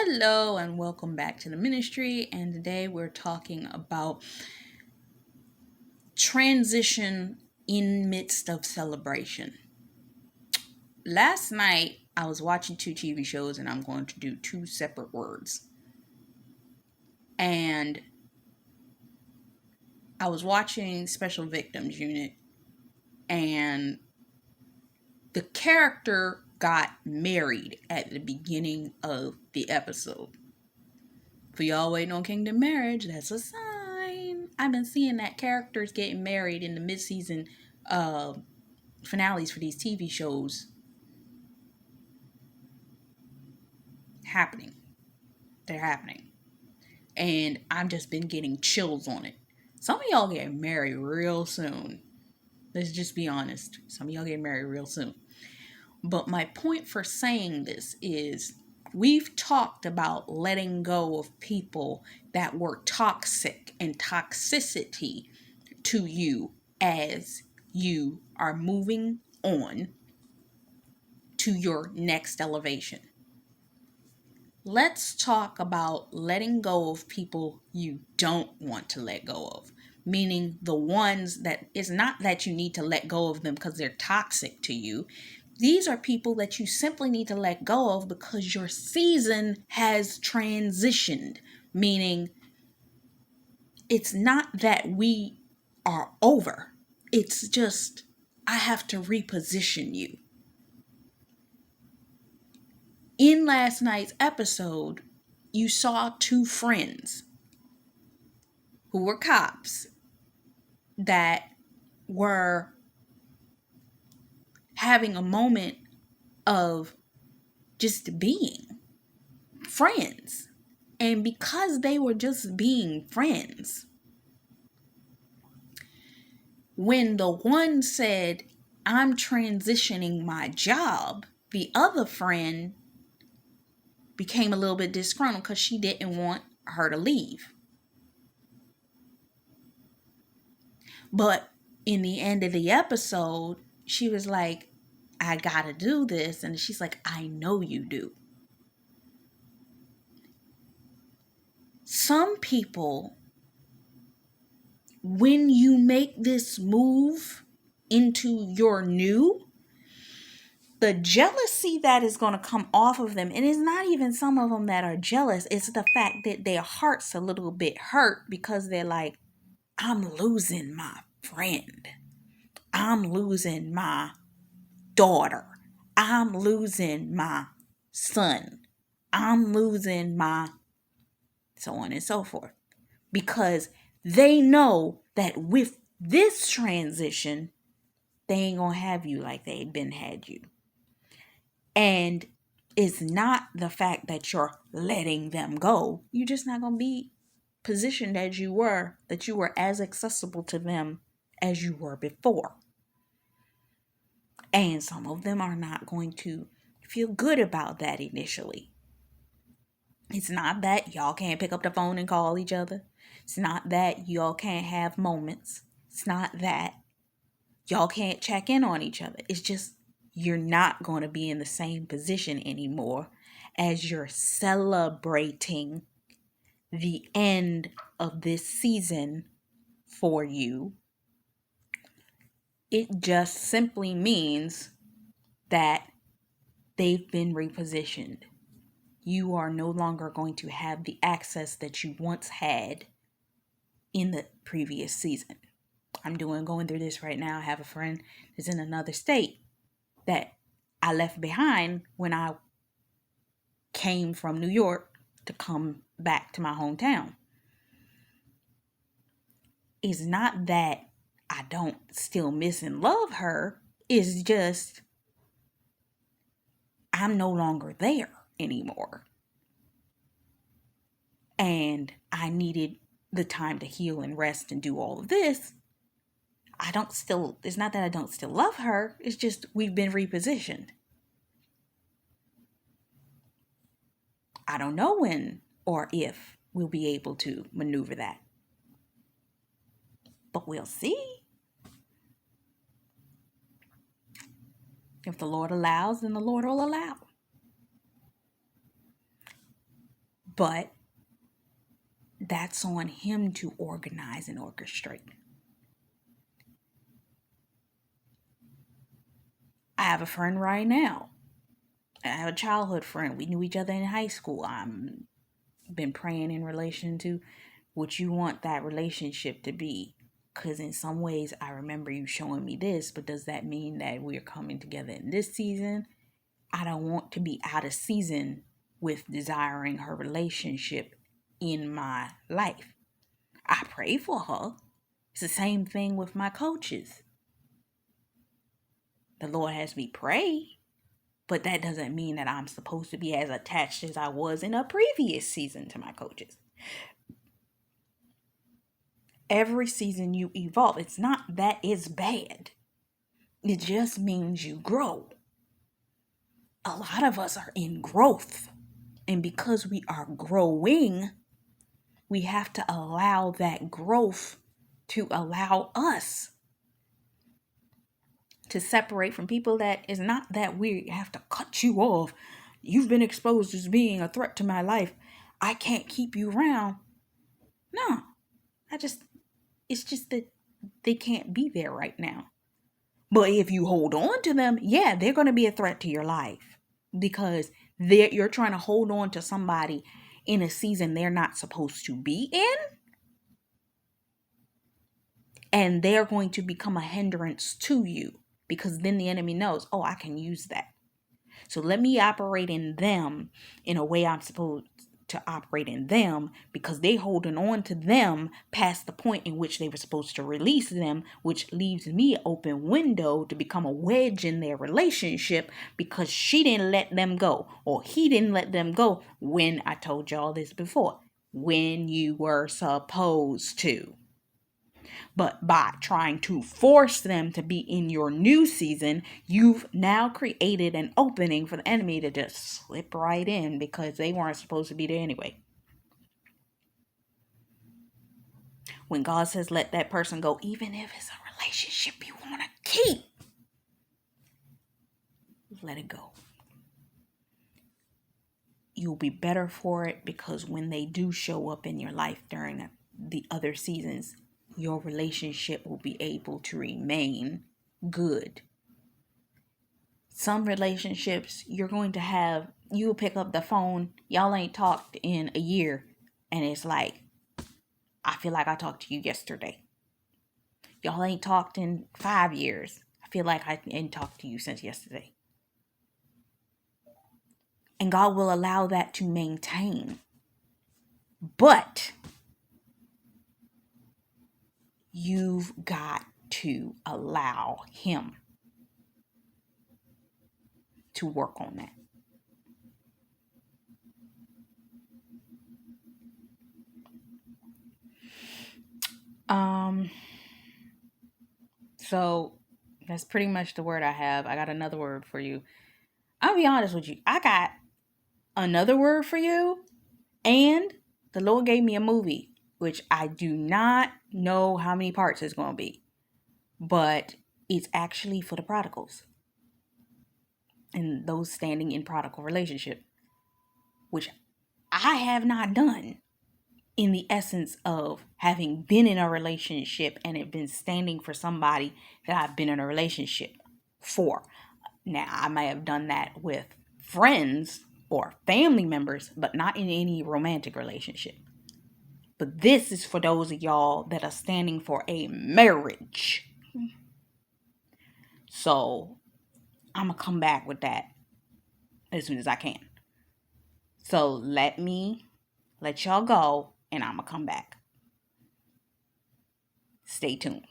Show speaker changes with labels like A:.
A: Hello and welcome back to the ministry. And today we're talking about transition in midst of celebration. Last night I was watching two TV shows and I'm going to do two separate words. And I was watching Special Victims Unit and the character got married at the beginning of the episode. For y'all waiting on Kingdom Marriage, that's a sign. I've been seeing that characters getting married in the mid-season finales for these TV shows happening. They're happening. And I've just been getting chills on it. Some of y'all get married real soon. Let's just be honest. Some of y'all get married real soon. But my point for saying this is we've talked about letting go of people that were toxic and toxicity to you as you are moving on to your next elevation. Let's talk about letting go of people you don't want to let go of. Meaning the ones that it's not that you need to let go of them because they're toxic to you. These are people that you simply need to let go of because your season has transitioned. Meaning it's not that we are over. It's just I have to reposition you. In last night's episode, you saw two friends who were cops that were having a moment of just being friends. And because they were just being friends, when the one said, "I'm transitioning my job," the other friend became a little bit disgruntled because she didn't want her to leave. But in the end of the episode, she was like, "I gotta do this." And she's like, "I know you do." Some people, when you make this move into your new, the jealousy that is going to come off of them, and it's not even some of them that are jealous, it's the fact that their heart's a little bit hurt because they're like, "I'm losing my friend. I'm losing my daughter. I'm losing my son. I'm losing my," so on and so forth. Because they know that with this transition, they ain't gonna have you like they been had you. And it's not the fact that you're letting them go. You're just not gonna be positioned as you were, that you were as accessible to them as you were before. And some of them are not going to feel good about that initially. It's not that y'all can't pick up the phone and call each other. It's not that y'all can't have moments. It's not that y'all can't check in on each other. It's just you're not going to be in the same position anymore as you're celebrating the end of this season for you. It just simply means that they've been repositioned. You are no longer going to have the access that you once had in the previous season. I'm going through this right now. I have a friend that's in another state that I left behind when I came from New York to come back to my hometown. It's not that I don't still miss and love her. It's just I'm no longer there anymore. And I needed the time to heal and rest and do all of this. It's not that I don't still love her. It's just we've been repositioned. I don't know when or if we'll be able to maneuver that. But we'll see. If the Lord allows, then the Lord will allow. But that's on him to organize and orchestrate. I have a friend right now. I have a childhood friend. We knew each other in high school. I'm been praying in relation to what you want that relationship to be. Because in some ways, I remember you showing me this, but does that mean that we're coming together in this season? I don't want to be out of season with desiring her relationship in my life. I pray for her. It's the same thing with my coaches. The Lord has me pray, but that doesn't mean that I'm supposed to be as attached as I was in a previous season to my coaches. Every season you evolve. It's not that it's bad. It just means you grow. A lot of us are in growth. And because we are growing, we have to allow that growth to allow us to separate from people that is not that we have to cut you off. You've been exposed as being a threat to my life. I can't keep you around. No, it's just that they can't be there right now. But if you hold on to them, yeah, they're going to be a threat to your life because you're trying to hold on to somebody in a season they're not supposed to be in. And they're going to become a hindrance to you because then the enemy knows, oh, I can use that. So let me operate in them in a way I'm supposed to operate in them because they holding on to them past the point in which they were supposed to release them, which leaves me an open window to become a wedge in their relationship because she didn't let them go or he didn't let them go when I told y'all this before, when you were supposed to. But by trying to force them to be in your new season, you've now created an opening for the enemy to just slip right in because they weren't supposed to be there anyway. When God says let that person go, even if it's a relationship you want to keep, let it go. You'll be better for it because when they do show up in your life during the other seasons, your relationship will be able to remain good. Some relationships you'll pick up the phone, y'all ain't talked in a year, and it's like, I feel like I talked to you yesterday. Y'all ain't talked in 5 years. I feel like I ain't talked to you since yesterday. And God will allow that to maintain. But you've got to allow him to work on that. So that's pretty much the word I have. I got another word for you. I'll be honest with you. I got another word for you. And the Lord gave me a movie, which I do not know how many parts it's going to be. But it's actually for the prodigals. And those standing in prodigal relationship. Which I have not done. In the essence of having been in a relationship and it been standing for somebody that I've been in a relationship for. Now, I may have done that with friends or family members, but not in any romantic relationship. But this is for those of y'all that are standing for a marriage. So, I'm going to come back with that as soon as I can. So, let y'all go. And I'm going to come back. Stay tuned.